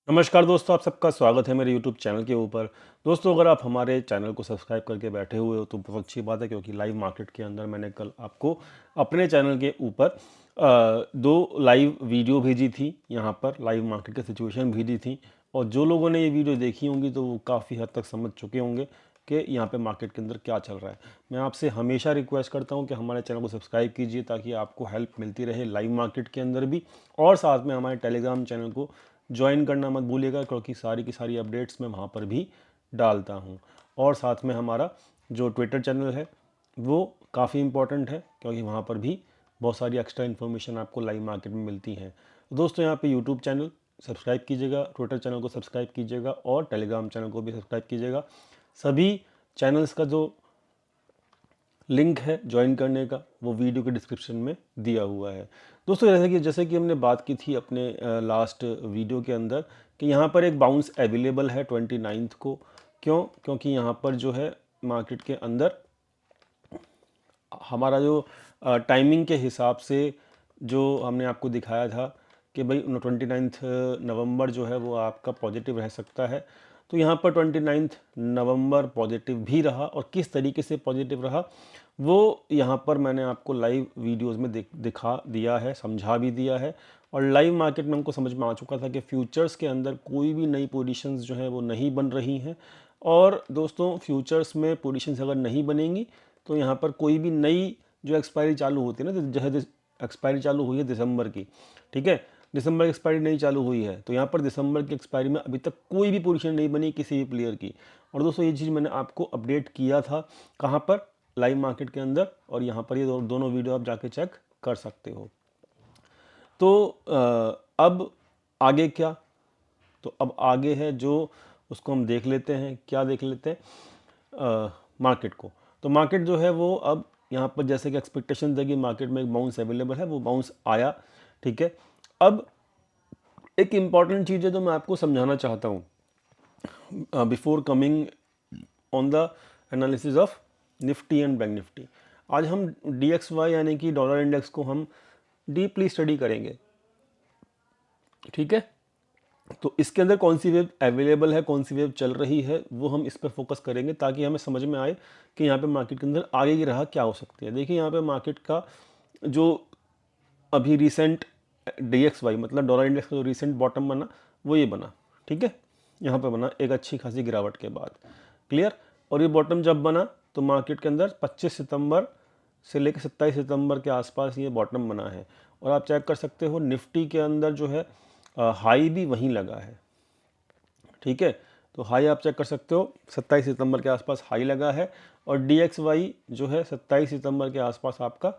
नमस्कार दोस्तों, आप सबका स्वागत है मेरे यूट्यूब चैनल के ऊपर। दोस्तों, अगर आप हमारे चैनल को सब्सक्राइब करके बैठे हुए हो तो बहुत अच्छी बात है, क्योंकि लाइव मार्केट के अंदर मैंने कल आपको अपने चैनल के ऊपर 2 लाइव वीडियो भेजी थी। यहाँ पर लाइव मार्केट की सिचुएशन भेजी थी, और जो लोगों ने ये वीडियो देखी होंगी तो वो काफ़ी हद तक समझ चुके होंगे कि यहाँ पे मार्केट के अंदर क्या चल रहा है। मैं आपसे हमेशा रिक्वेस्ट करता हूँ कि हमारे चैनल को सब्सक्राइब कीजिए, ताकि आपको हेल्प मिलती रहे लाइव मार्केट के अंदर भी, और साथ में हमारे टेलीग्राम चैनल को ज्वाइन करना मत भूलिएगा, क्योंकि सारी की सारी अपडेट्स मैं वहाँ पर भी डालता हूँ। और साथ में हमारा जो ट्विटर चैनल है वो काफ़ी इम्पोर्टेंट है, क्योंकि वहाँ पर भी बहुत सारी एक्स्ट्रा इन्फॉर्मेशन आपको लाइव मार्केट में मिलती हैं। दोस्तों, यहाँ पे यूट्यूब चैनल सब्सक्राइब कीजिएगा, ट्विटर चैनल को सब्सक्राइब कीजिएगा, और टेलीग्राम चैनल को भी सब्सक्राइब कीजिएगा। सभी चैनल्स का जो लिंक है ज्वाइन करने का, वो वीडियो के डिस्क्रिप्शन में दिया हुआ है। दोस्तों, जैसे कि हमने बात की थी अपने लास्ट वीडियो के अंदर, कि यहाँ पर एक बाउंस अवेलेबल है 29 को। क्योंकि यहाँ पर जो है मार्केट के अंदर हमारा जो टाइमिंग के हिसाब से जो हमने आपको दिखाया था कि भाई 29 नवंबर जो है वो आपका पॉजिटिव रह सकता है। तो यहाँ पर 29 नवंबर पॉजिटिव भी रहा, और किस तरीके से पॉजिटिव रहा वो यहाँ पर मैंने आपको लाइव वीडियोस में दिखा दिया है, समझा भी दिया है। और लाइव मार्केट में हमको समझ में आ चुका था कि फ्यूचर्स के अंदर कोई भी नई पोजीशंस जो है वो नहीं बन रही हैं। और दोस्तों, फ्यूचर्स में पोजीशंस अगर नहीं बनेंगी तो यहाँ पर कोई भी नई जो एक्सपायरी चालू होती है ना, जैसे एक्सपायरी चालू हुई है दिसंबर की, ठीक है, दिसंबर की एक्सपायरी नहीं चालू हुई है, तो यहाँ पर दिसंबर की एक्सपायरी में अभी तक कोई भी पोजीशन नहीं बनी किसी भी प्लेयर की। और दोस्तों, ये चीज़ मैंने आपको अपडेट किया था कहाँ पर, लाइव मार्केट के अंदर, और यहाँ पर ये दोनों वीडियो आप जाके चेक कर सकते हो। तो अब आगे क्या? तो अब आगे है जो उसको हम देख लेते हैं। क्या देख लेते हैं? मार्केट को। तो मार्केट जो है वो अब यहाँ पर जैसे कि एक्सपेक्टेशन था कि मार्केट में एक बाउंस अवेलेबल है, वो बाउंस आया, ठीक है। अब एक इम्पॉर्टेंट चीज़ है जो मैं आपको समझाना चाहता हूँ before coming on the analysis of Nifty and bank Nifty. आज हम DXY यानी कि डॉलर इंडेक्स को हम डीपली स्टडी करेंगे, ठीक है। तो इसके अंदर कौन सी वेव अवेलेबल है, कौन सी वेव चल रही है, वो हम इस पर फोकस करेंगे, ताकि हमें समझ में आए कि यहाँ पे मार्केट के अंदर आगे की राह क्या हो सकती है। देखिए, यहाँ पे मार्केट का जो अभी रिसेंट DXY मतलब डॉलर इंडेक्स का जो रिसेंट बॉटम बना वो ये बना, ठीक है। यहाँ पे बना एक अच्छी खासी गिरावट के बाद, क्लियर। और ये बॉटम जब बना तो मार्केट के अंदर 25 सितंबर से लेकर 27 सितंबर के आसपास ये बॉटम बना है। और आप चेक कर सकते हो निफ्टी के अंदर जो है हाई भी वहीं लगा है, ठीक है। तो हाई आप चेक कर सकते हो, 27 सितंबर के आसपास हाई लगा है, और DXY जो है 27 सितंबर के आसपास आपका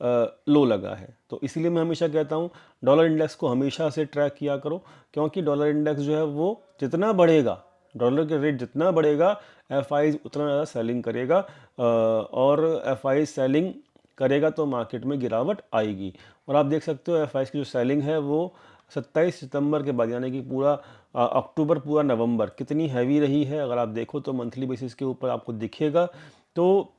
लो लगा है। तो इसीलिए मैं हमेशा कहता हूँ डॉलर इंडेक्स को हमेशा से ट्रैक किया करो, क्योंकि डॉलर इंडेक्स जो है वो जितना बढ़ेगा, डॉलर के रेट जितना बढ़ेगा, FIs उतना ज़्यादा सेलिंग करेगा, और FI सेलिंग करेगा तो मार्केट में गिरावट आएगी। और आप देख सकते हो FIs की जो सेलिंग है वो 27 सितंबर के बाद यानी कि पूरा अक्टूबर पूरा नवंबर कितनी हैवी रही है, अगर आप देखो तो मंथली बेसिस के ऊपर आपको दिखेगा। तो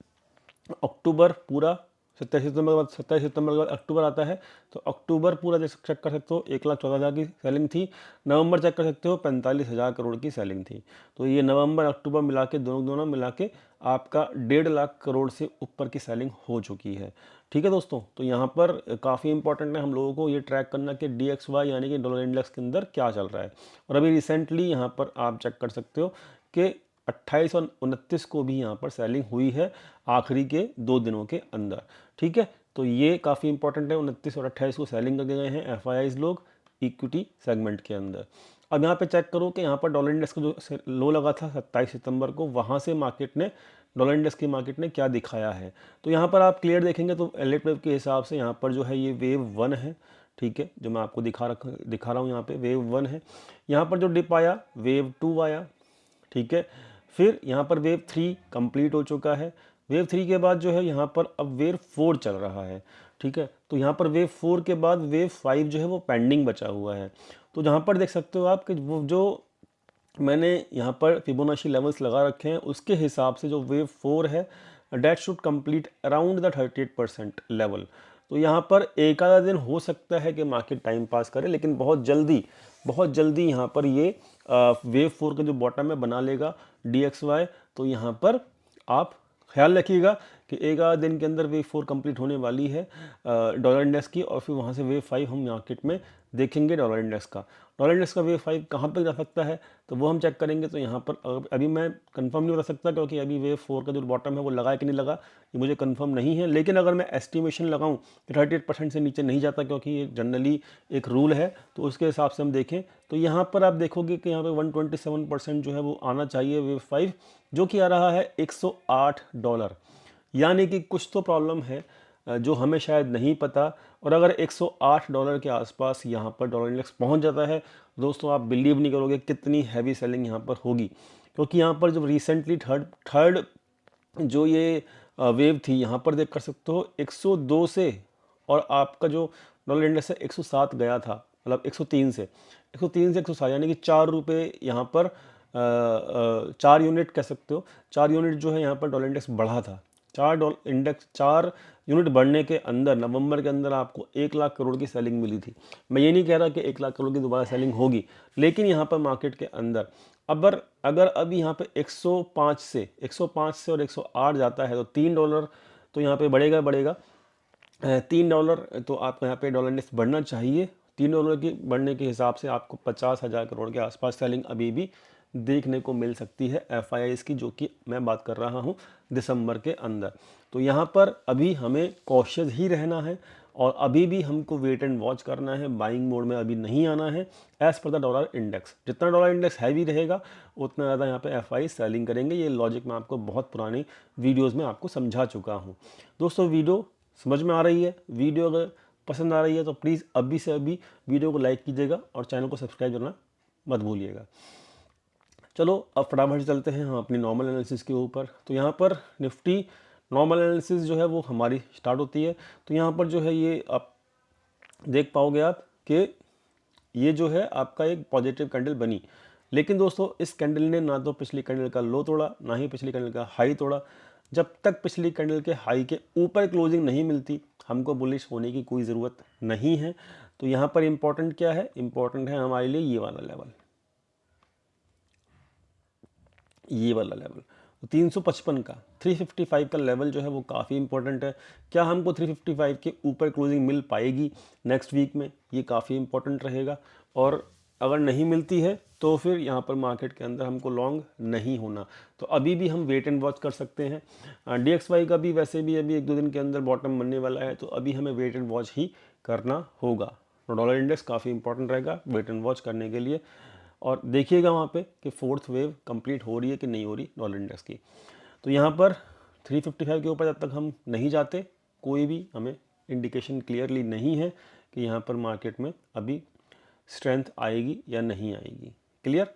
अक्टूबर पूरा 27 सितंबर के बाद अक्टूबर आता है, तो अक्टूबर पूरा चेक कर सकते हो 1,14,000 की सेलिंग थी। नवंबर चेक कर सकते हो 45,000 करोड़ की सेलिंग थी। तो ये नवंबर अक्टूबर मिला के दोनों मिला के आपका 1.5 लाख करोड़ से ऊपर की सेलिंग हो चुकी है, ठीक है दोस्तों। तो यहाँ पर काफ़ी इंपॉर्टेंट है हम लोगों को ये ट्रैक करना कि DXY यानी कि डॉलर इंडेक्स के अंदर क्या चल रहा है। और अभी रिसेंटली यहाँ पर आप चेक कर सकते हो कि 28 और 29 को भी यहाँ पर सेलिंग हुई है आखिरी के 2 दिनों के अंदर, ठीक है। तो ये काफ़ी इंपॉर्टेंट है, 29 और 28 को सेलिंग करके गए हैं FIs लोग इक्विटी सेगमेंट के अंदर। अब यहाँ पे चेक करो कि यहाँ पर डॉलर इंडेक्स का जो लो लगा था 27 सितंबर को, वहाँ से मार्केट ने डॉलर इंडेक्स की मार्केट ने क्या दिखाया है। तो यहाँ पर आप क्लियर देखेंगे तो एलिट वेव के हिसाब से यहाँ पर जो है ये वेव 1 है, ठीक है, जो मैं आपको दिखा रहा हूँ यहाँ पे वेव 1 है। यहाँ पर जो डिप आया वेव 2 आया, ठीक है। फिर यहाँ पर वेव 3 कंप्लीट हो चुका है। वेव 3 के बाद जो है यहाँ पर अब वेव 4 चल रहा है, ठीक है। तो यहाँ पर वेव 4 के बाद वेव 5 जो है वो पेंडिंग बचा हुआ है। तो जहाँ पर देख सकते हो आप कि वो जो मैंने यहाँ पर फिबोनाची लेवल्स लगा रखे हैं उसके हिसाब से जो वेव 4 है, that should complete around the 38% level. तो यहाँ पर एक आधा दिन हो सकता है कि मार्केट टाइम पास करे, लेकिन बहुत जल्दी यहाँ पर ये वेव 4 का जो बॉटम है बना लेगा DXY। तो यहाँ पर आप ख्याल रखिएगा कि एक आध दिन के अंदर वेव 4 कंप्लीट होने वाली है डॉलर इंडेक्स की, और फिर वहाँ से वेव 5 हम मार्केट में देखेंगे डॉलर इंडेक्स का। डॉलर इंडेक्स का वेव 5 कहाँ तक जा सकता है तो वो हम चेक करेंगे। तो यहाँ पर अभी मैं कंफर्म नहीं बता सकता, क्योंकि अभी वेव 4 का जो बॉटम है वो लगा है कि नहीं लगा ये मुझे कंफर्म नहीं है। लेकिन अगर मैं एस्टिमेशन लगाऊं कि 38% से नीचे नहीं जाता, क्योंकि ये जनरली एक रूल है, तो उसके हिसाब से हम देखें तो यहाँ पर आप देखोगे कि यहाँ पर 127% जो है वो आना चाहिए वेव 5, जो कि आ रहा है $108। यानी कि कुछ तो प्रॉब्लम है जो हमें शायद नहीं पता। और अगर $108 के आसपास यहाँ पर डॉलर इंडेक्स पहुँच जाता है दोस्तों, आप बिलीव नहीं करोगे कितनी हैवी सेलिंग यहाँ पर होगी। क्योंकि यहाँ पर जब रिसेंटली थर्ड जो ये वेव थी, यहाँ पर देख कर सकते हो 102 से, और आपका जो डॉलर इंडेक्स है 107 गया था, मतलब 103 से 107, यानी कि 4 रुपये यहाँ पर 4 यूनिट कह सकते हो। 4 यूनिट जो है यहाँ पर डॉलर इंडेक्स बढ़ा था। 4 यूनिट बढ़ने के अंदर नवंबर के अंदर आपको 1 लाख करोड़ की सेलिंग मिली थी। मैं ये नहीं कह रहा कि 1 लाख करोड़ की दोबारा सेलिंग होगी, लेकिन यहाँ पर मार्केट के अंदर अगर अभी यहाँ पे 105 से और 108 जाता है तो $3 तो यहाँ पे बढ़ेगा। $3 तो आपको यहाँ पे डॉलर इंडेक्स बढ़ना चाहिए। $3 की बढ़ने के हिसाब से आपको 50,000 करोड़ के आसपास सेलिंग अभी भी देखने को मिल सकती है FIIs की, जो कि मैं बात कर रहा हूँ दिसंबर के अंदर। तो यहाँ पर अभी हमें कॉशियस ही रहना है, और अभी भी हमको वेट एंड वॉच करना है, बाइंग मोड में अभी नहीं आना है as per the dollar index. जितना डॉलर इंडेक्स हैवी रहेगा उतना ज़्यादा यहाँ पे FI सेलिंग करेंगे। ये लॉजिक मैं आपको बहुत पुरानी वीडियोस में आपको समझा चुका हूँ। दोस्तों वीडियो समझ में आ रही है? वीडियो अगर पसंद आ रही है तो प्लीज़ अभी से अभी वीडियो को लाइक कीजिएगा और चैनल को सब्सक्राइब करना मत भूलिएगा। चलो अब फटाफट से चलते हैं हम अपनी नॉर्मल एनालिसिस के ऊपर। तो यहाँ पर निफ्टी नॉर्मल एनालिसिस जो है वो हमारी स्टार्ट होती है। तो यहाँ पर जो है ये आप देख पाओगे आप कि ये जो है आपका एक पॉजिटिव कैंडल बनी, लेकिन दोस्तों इस कैंडल ने ना तो पिछली कैंडल का लो तोड़ा, ना ही पिछली कैंडल का हाई तोड़ा। जब तक पिछली कैंडल के हाई के ऊपर क्लोजिंग नहीं मिलती, हमको बुलिश होने की कोई ज़रूरत नहीं है। तो यहाँ पर इम्पॉर्टेंट क्या है? इम्पॉर्टेंट है हमारे लिए ये वाला लेवल, ये वाला लेवल 355 का 355 का लेवल जो है वो काफ़ी इंपॉर्टेंट है। क्या हमको 355 के ऊपर क्लोजिंग मिल पाएगी नेक्स्ट वीक में? ये काफ़ी इंपॉर्टेंट रहेगा। और अगर नहीं मिलती है तो फिर यहाँ पर मार्केट के अंदर हमको लॉन्ग नहीं होना। तो अभी भी हम वेट एंड वॉच कर सकते हैं। DXY का भी वैसे भी अभी 1-2 दिन के अंदर बॉटम बनने वाला है, तो अभी हमें वेट एंड वॉच ही करना होगा। तो डॉलर इंडेक्स काफ़ी इंपॉर्टेंट रहेगा वेट एंड वॉच करने के लिए। और देखिएगा वहाँ पे कि फोर्थ वेव कंप्लीट हो रही है कि नहीं हो रही डॉलर इंडेक्स की। तो यहाँ पर 355 के ऊपर जब तक हम नहीं जाते, कोई भी हमें इंडिकेशन क्लियरली नहीं है कि यहाँ पर मार्केट में अभी स्ट्रेंथ आएगी या नहीं आएगी। क्लियर?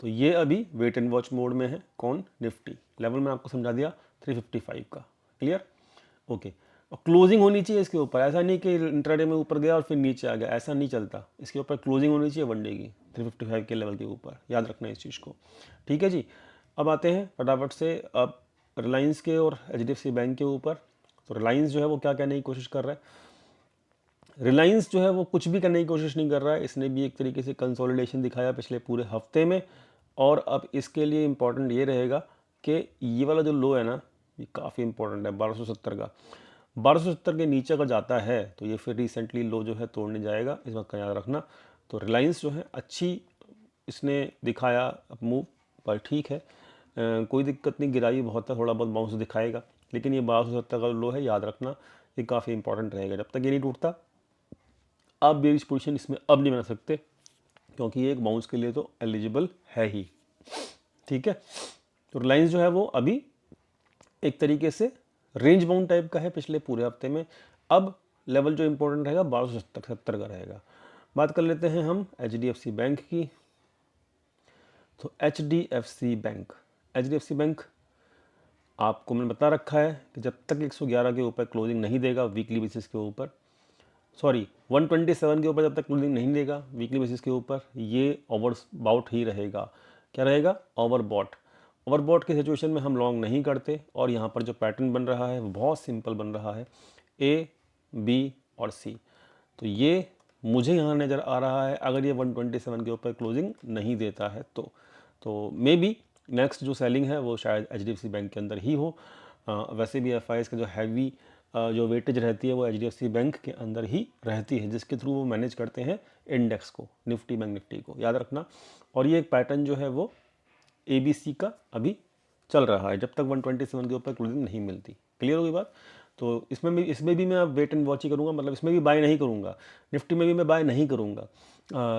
तो ये अभी वेट एंड वॉच मोड में है। कौन? निफ्टी। लेवल में आपको समझा दिया 355 का। क्लियर? ओके। और क्लोजिंग होनी चाहिए इसके ऊपर, ऐसा नहीं कि इंट्राडे में ऊपर गया और फिर नीचे आ गया, ऐसा नहीं चलता। इसके ऊपर क्लोजिंग होनी चाहिए वनडे की 355 के लेवल के ऊपर, याद रखना इस चीज़ को। ठीक है जी। अब आते हैं फटाफट से अब रिलायंस के और HDFC बैंक के ऊपर। तो रिलायंस जो है वो क्या कहने की कोशिश कर रहा है? रिलायंस जो है वो कुछ भी करने की कोशिश नहीं कर रहा है। इसने भी एक तरीके से कंसोलिडेशन दिखाया पिछले पूरे हफ्ते में, और अब इसके लिए इम्पॉर्टेंट ये रहेगा कि ये वाला जो लो है ना, ये काफ़ी इंपॉर्टेंट है 1270 का। 1270 के नीचे अगर जाता है तो ये फिर रिसेंटली लो जो है तोड़ने जाएगा, इस बात का याद रखना। तो रिलायंस जो है अच्छी इसने दिखाया मूव, पर ठीक है कोई दिक्कत नहीं, गिराई बहुत है, थोड़ा बहुत बाउंस दिखाएगा, लेकिन ये 1270 का लो है, याद रखना ये काफ़ी इंपॉर्टेंट रहेगा। जब तक ये नहीं टूटता आप बेरिश पोजीशन इसमें अब नहीं बना सकते, क्योंकि ये एक बाउंस के लिए तो एलिजिबल है ही। ठीक है। तो रिलायंस जो है वो अभी एक तरीके से रेंज बाउंड टाइप का है पिछले पूरे हफ्ते में। अब लेवल जो इंपॉर्टेंट रहेगा 1270 का रहेगा। बात कर लेते हैं हम HDFC बैंक की। तो HDFC बैंक आपको मैंने बता रखा है कि जब तक 111 के ऊपर क्लोजिंग नहीं देगा वीकली बेसिस के ऊपर, सॉरी 127 के ऊपर जब तक क्लोजिंग नहीं देगा वीकली बेसिस के ऊपर, ये ओवरबॉट ही रहेगा। क्या रहेगा? ओवरबॉट। ओवरबॉट की सिचुएशन में हम लॉन्ग नहीं करते, और यहाँ पर जो पैटर्न बन रहा है वो बहुत सिंपल बन रहा है। ए, बी और सी। तो ये मुझे यहाँ नज़र आ रहा है, अगर ये 127 के ऊपर क्लोजिंग नहीं देता है तो मे बी नेक्स्ट जो सेलिंग है वो शायद HDFC बैंक के अंदर ही हो। वैसे भी FIs का जो हैवी जो वेटेज रहती है वो HDFC बैंक के अंदर ही रहती है, जिसके थ्रू वो मैनेज करते हैं इंडेक्स को, निफ्टी बैंक निफ्टी को, याद रखना। और ये एक पैटर्न जो है वो ABC का अभी चल रहा है, जब तक 127 के ऊपर क्लोजिंग नहीं मिलती। क्लियर होगी बात? तो इसमें भी मैं अब वेट एंड वॉच ही करूँगा, मतलब इसमें भी बाय नहीं करूँगा, निफ्टी में भी मैं बाय नहीं करूँगा,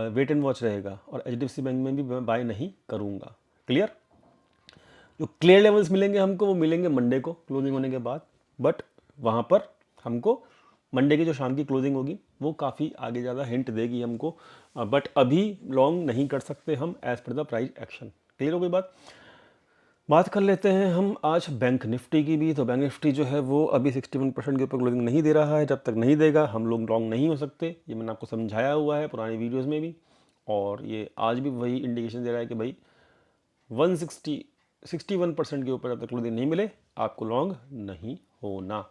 वेट एंड वॉच रहेगा, और HDFC बैंक में भी मैं बाय नहीं करूँगा। क्लियर? जो क्लियर लेवल्स मिलेंगे हमको, वो मिलेंगे मंडे को क्लोजिंग होने के बाद, बट वहाँ पर हमको मंडे की जो शाम की क्लोजिंग होगी वो काफ़ी आगे ज़्यादा हिंट देगी हमको, बट अभी लॉन्ग नहीं कर सकते हम as per the price action. Clear हो गई बात कर लेते हैं हम आज बैंक निफ्टी की भी। तो बैंक निफ्टी जो है वो अभी 61% के ऊपर क्लोजिंग नहीं दे रहा है, जब तक नहीं देगा हम लोग लॉन्ग नहीं हो सकते, ये मैंने आपको समझाया हुआ है पुरानी वीडियोस में भी, और ये आज भी वही इंडिकेशन दे रहा है कि भाई 61% के ऊपर जब तक क्लोजिंग नहीं मिले आपको लॉन्ग नहीं होना।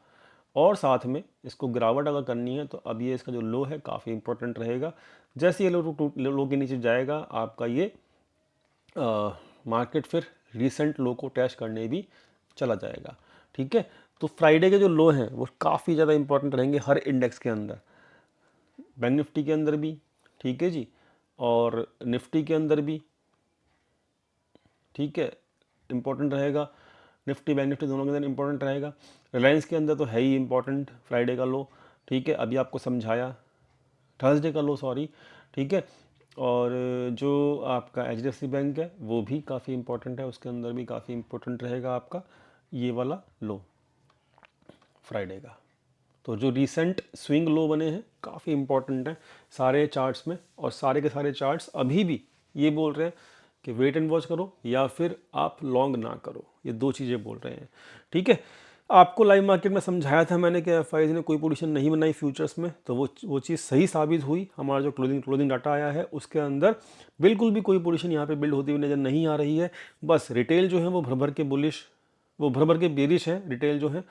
और साथ में इसको गिरावट अगर करनी है तो अब ये इसका जो लो है काफ़ी इंपॉर्टेंट रहेगा, जैसे ये लो के नीचे जाएगा आपका ये मार्केट फिर रीसेंट लो को टेस्ट करने भी चला जाएगा। ठीक है, तो फ्राइडे के जो लो हैं वो काफ़ी ज़्यादा इंपॉर्टेंट रहेंगे हर इंडेक्स के अंदर, बैंक निफ्टी के अंदर भी, ठीक है जी, और निफ्टी के अंदर भी, ठीक है, इंपॉर्टेंट रहेगा। निफ्टी बैंक निफ्टी दोनों के अंदर इंपॉर्टेंट रहेगा। रिलायंस के अंदर तो है ही इंपॉर्टेंट फ्राइडे का लो, ठीक है, अभी आपको समझाया, थर्सडे का लो सॉरी, ठीक है। और जो आपका HDFC बैंक है वो भी काफ़ी इंपॉर्टेंट है, उसके अंदर भी काफ़ी इंपॉर्टेंट रहेगा आपका ये वाला लो फ्राइडे का। तो जो रीसेंट स्विंग लो बने हैं काफ़ी इंपॉर्टेंट हैं सारे चार्ट्स में, और सारे के सारे चार्ट्स अभी भी ये बोल रहे हैं कि वेट एंड वॉच करो या फिर आप लॉन्ग ना करो, ये दो चीज़ें बोल रहे हैं। ठीक है, आपको लाइव मार्केट में समझाया था मैंने कि FIs ने कोई पोजीशन नहीं बनाई फ्यूचर्स में, तो वो चीज़ सही साबित हुई। हमारा जो क्लोजिंग डाटा आया है उसके अंदर बिल्कुल भी कोई पोजीशन यहाँ पे बिल्ड होती हुई नज़र नहीं आ रही है। बस रिटेल जो है वो भर भर के बुलिश, वो भर भर के बेरिश है रिटेल जो है,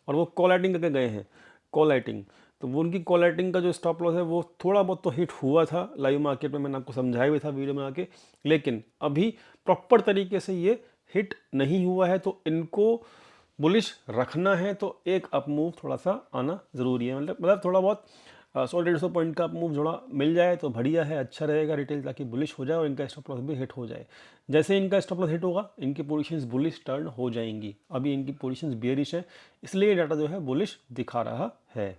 और वो कॉल राइटिंग करके गए हैं, कॉल राइटिंग। तो वो उनकी कॉल राइटिंग का जो स्टॉप लॉस है वो थोड़ा बहुत तो हिट हुआ था लाइव मार्केट में, मैंने आपको समझाया भी था वीडियो में आके, लेकिन अभी प्रॉपर तरीके से ये हिट नहीं हुआ है। तो इनको बुलिश रखना है तो एक अप मूव थोड़ा सा आना ज़रूरी है, मतलब थोड़ा बहुत 100-150 पॉइंट का अप मूव थोड़ा मिल जाए तो बढ़िया है, अच्छा रहेगा रिटेल, ताकि बुलिश हो जाए और इनका स्टॉप लॉस भी हिट हो जाए। जैसे इनका स्टॉप लॉस हिट होगा इनकी पोजीशंस बुलिश टर्न हो जाएंगी। अभी इनकी पोजीशंस बेयरिश है, इसलिए डाटा जो है बुलिश दिखा रहा है।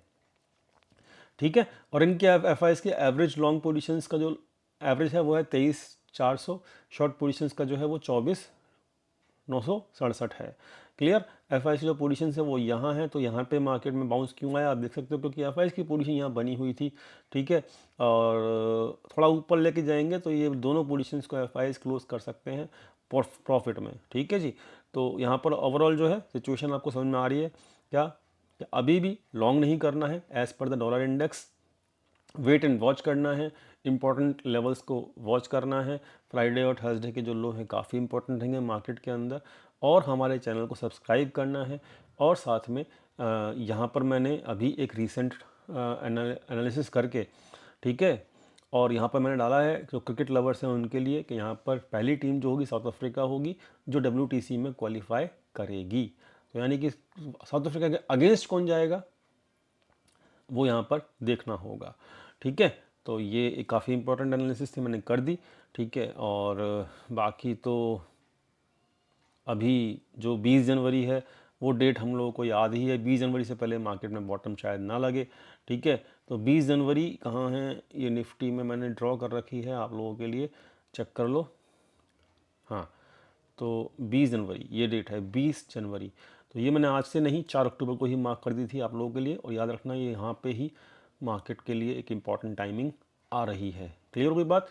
ठीक है, और इनके FIs के एवरेज लॉन्ग पोजीशंस का जो एवरेज है वो है 23,400, शॉर्ट पोजीशंस का जो है वो 24,967 है। क्लियर? FIs की जो पोजीशन है वो यहाँ है, तो यहाँ पे मार्केट में बाउंस क्यों आया आप देख सकते हो, क्योंकि FIs की पोजीशन यहाँ बनी हुई थी। ठीक है, और थोड़ा ऊपर लेके जाएंगे तो ये दोनों पोजीशंस को FIs क्लोज कर सकते हैं प्रॉफिट में। ठीक है जी, तो यहाँ पर ओवरऑल जो है सिचुएशन आपको समझ में आ रही है क्या, कि अभी भी लॉन्ग नहीं करना है as per the dollar index, wait and watch करना है, इंपॉर्टेंट लेवल्स को वॉच करना है। फ्राइडे और थर्सडे के जो लो हैं काफ़ी इंपॉर्टेंट रहेंगे मार्केट के अंदर, और हमारे चैनल को सब्सक्राइब करना है। और साथ में यहाँ पर मैंने अभी एक रीसेंट एनालिसिस करके, ठीक है, और यहाँ पर मैंने डाला है जो क्रिकेट लवर्स हैं उनके लिए, कि यहाँ पर पहली टीम जो होगी साउथ अफ्रीका होगी जो WTC में क्वालिफाई करेगी। तो यानी कि साउथ अफ्रीका के अगेंस्ट कौन जाएगा वो यहाँ पर देखना होगा। ठीक है, तो ये काफ़ी इंपॉर्टेंट एनालिसिस थी, मैंने कर दी। ठीक है, और बाकी तो अभी जो 20 जनवरी है वो डेट हम लोगों को याद ही है, 20 जनवरी से पहले मार्केट में बॉटम शायद ना लगे। ठीक है, तो 20 जनवरी कहाँ है, ये निफ्टी में मैंने ड्रॉ कर रखी है आप लोगों के लिए, चेक कर लो। हाँ, तो 20 जनवरी ये डेट है, 20 जनवरी। तो ये मैंने आज से नहीं 4 अक्टूबर को ही मार्क कर दी थी आप लोगों के लिए, और याद रखना ये यहाँ पे ही मार्केट के लिए एक इम्पॉर्टेंट टाइमिंग आ रही है। क्लियर हो गई बात?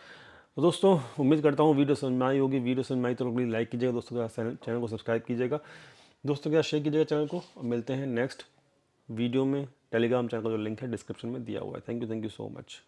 तो दोस्तों उम्मीद करता हूँ वीडियो समझ में आई होगी। वीडियो समझ में आई तो प्लीज़ लाइक कीजिएगा, दोस्तों के साथ चैनल को सब्सक्राइब कीजिएगा, दोस्तों के साथ शेयर कीजिएगा चैनल को, और मिलते हैं नेक्स्ट वीडियो में। टेलीग्राम चैनल का जो लिंक है डिस्क्रिप्शन में दिया हुआ है। Thank you so much.